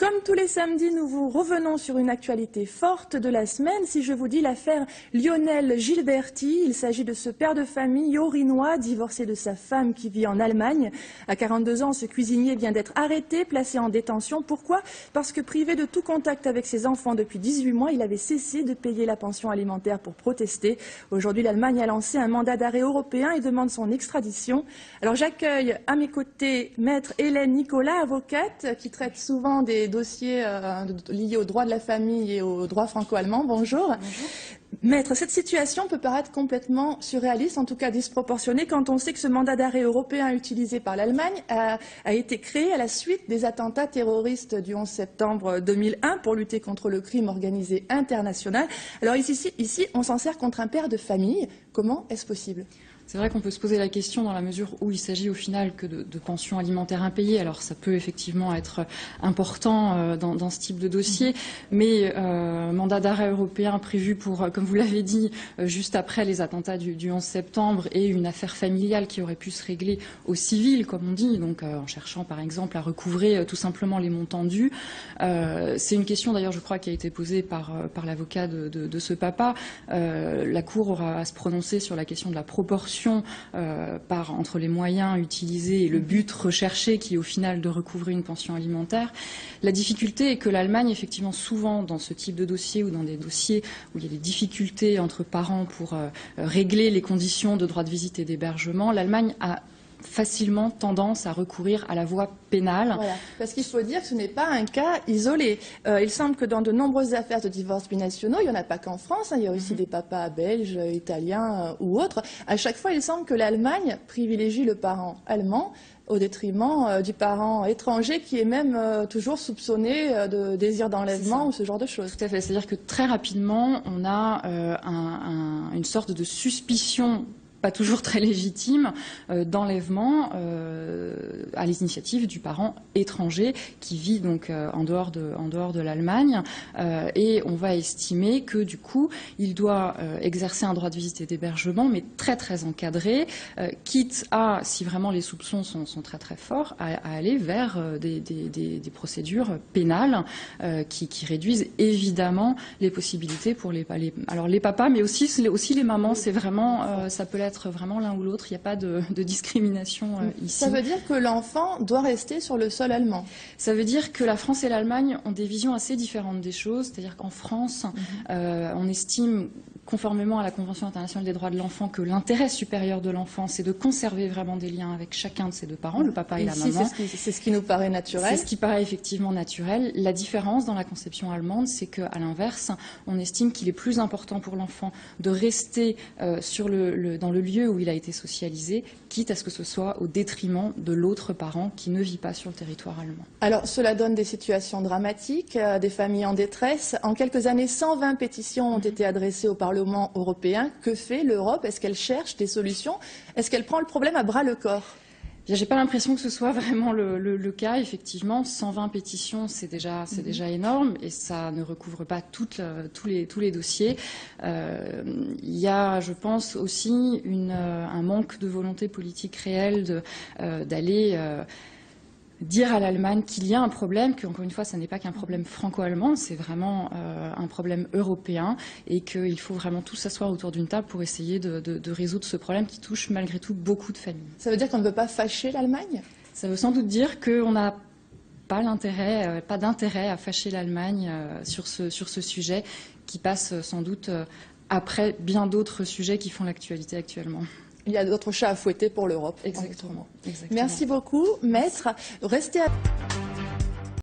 Comme tous les samedis, nous vous revenons sur une actualité forte de la semaine. Si je vous dis l'affaire Lionel Gilberti, il s'agit de ce père de famille haut-rhinois, divorcé de sa femme qui vit en Allemagne. À 42 ans, ce cuisinier vient d'être arrêté, placé en détention. Pourquoi? Parce que privé de tout contact avec ses enfants depuis 18 mois, il avait cessé de payer la pension alimentaire pour protester. Aujourd'hui, l'Allemagne a lancé un mandat d'arrêt européen et demande son extradition. Alors j'accueille à mes côtés Maître Hélène Nicolas, avocate, qui traite souvent des dossiers liés au droit de la famille et au droit franco-allemand. Bonjour. Bonjour. Maître, cette situation peut paraître complètement surréaliste, en tout cas disproportionnée, quand on sait que ce mandat d'arrêt européen utilisé par l'Allemagne a été créé à la suite des attentats terroristes du 11 septembre 2001 pour lutter contre le crime organisé international. Alors ici on s'en sert contre un père de famille. Comment est-ce possible ? C'est vrai qu'on peut se poser la question dans la mesure où il s'agit au final que de pensions alimentaires impayées. Alors ça peut effectivement être important dans ce type de dossier, mais mandat d'arrêt européen prévu pour, comme vous l'avez dit, juste après les attentats du 11 septembre et une affaire familiale qui aurait pu se régler au civil, comme on dit, donc en cherchant par exemple à recouvrer tout simplement les montants dus. C'est une question d'ailleurs je crois qui a été posée par l'avocat de ce papa. La Cour aura à se prononcer sur la question de la proportion entre les moyens utilisés et le but recherché qui est au final de recouvrer une pension alimentaire. La difficulté est que l'Allemagne, effectivement, souvent dans ce type de dossier ou dans des dossiers où il y a des difficultés entre parents pour régler les conditions de droit de visite et d'hébergement, l'Allemagne a facilement tendance à recourir à la voie pénale. Voilà, parce qu'il faut dire que ce n'est pas un cas isolé. Il semble que dans de nombreuses affaires de divorce binationaux, il n'y en a pas qu'en France, il y a aussi des papas belges, italiens ou autres. À chaque fois, il semble que l'Allemagne privilégie le parent allemand au détriment du parent étranger qui est même toujours soupçonné de désir d'enlèvement ou ce genre de choses. Tout à fait, c'est-à-dire que très rapidement, on a une sorte de suspicion pas toujours très légitime, d'enlèvement à l'initiative du parent étranger qui vit donc en dehors de l'Allemagne. Et on va estimer que du coup, il doit exercer un droit de visite et d'hébergement, mais très très encadré, quitte à, si vraiment les soupçons sont très très forts, à aller vers des procédures pénales qui réduisent évidemment les possibilités pour les papas, mais aussi les mamans. C'est vraiment, ça peut être vraiment l'un ou l'autre, il n'y a pas de discrimination ici. Ça veut dire que l'enfant doit rester sur le sol allemand? Ça veut dire que la France et l'Allemagne ont des visions assez différentes des choses, c'est-à-dire qu'en France, on estime, conformément à la Convention internationale des droits de l'enfant, que l'intérêt supérieur de l'enfant, c'est de conserver vraiment des liens avec chacun de ses deux parents, le papa et la maman. C'est ce qui nous paraît naturel. C'est ce qui paraît effectivement naturel. La différence dans la conception allemande, c'est qu'à l'inverse, on estime qu'il est plus important pour l'enfant de rester dans le lieu où il a été socialisé, quitte à ce que ce soit au détriment de l'autre parent qui ne vit pas sur le territoire allemand. Alors, cela donne des situations dramatiques, des familles en détresse. En quelques années, 120 pétitions ont été adressées au Parlement européen. Que fait l'Europe? Est-ce qu'elle cherche des solutions? Est-ce qu'elle prend le problème à bras-le-corps? J'ai pas l'impression que ce soit vraiment le cas, effectivement. 120 pétitions, c'est déjà énorme et ça ne recouvre pas tous les dossiers. Il y a, je pense, aussi un manque de volonté politique réelle d'aller dire à l'Allemagne qu'il y a un problème, qu'encore une fois, ça n'est pas qu'un problème franco-allemand, c'est vraiment un problème européen et qu'il faut vraiment tous s'asseoir autour d'une table pour essayer de résoudre ce problème qui touche malgré tout beaucoup de familles. Ça veut dire qu'on ne peut pas fâcher l'Allemagne? Ça veut sans doute dire qu'on n'a pas d'intérêt à fâcher l'Allemagne sur ce sujet qui passe sans doute après bien d'autres sujets qui font l'actualité actuellement. Il y a d'autres chats à fouetter pour l'Europe. Exactement. Merci beaucoup, Maître. Restez à...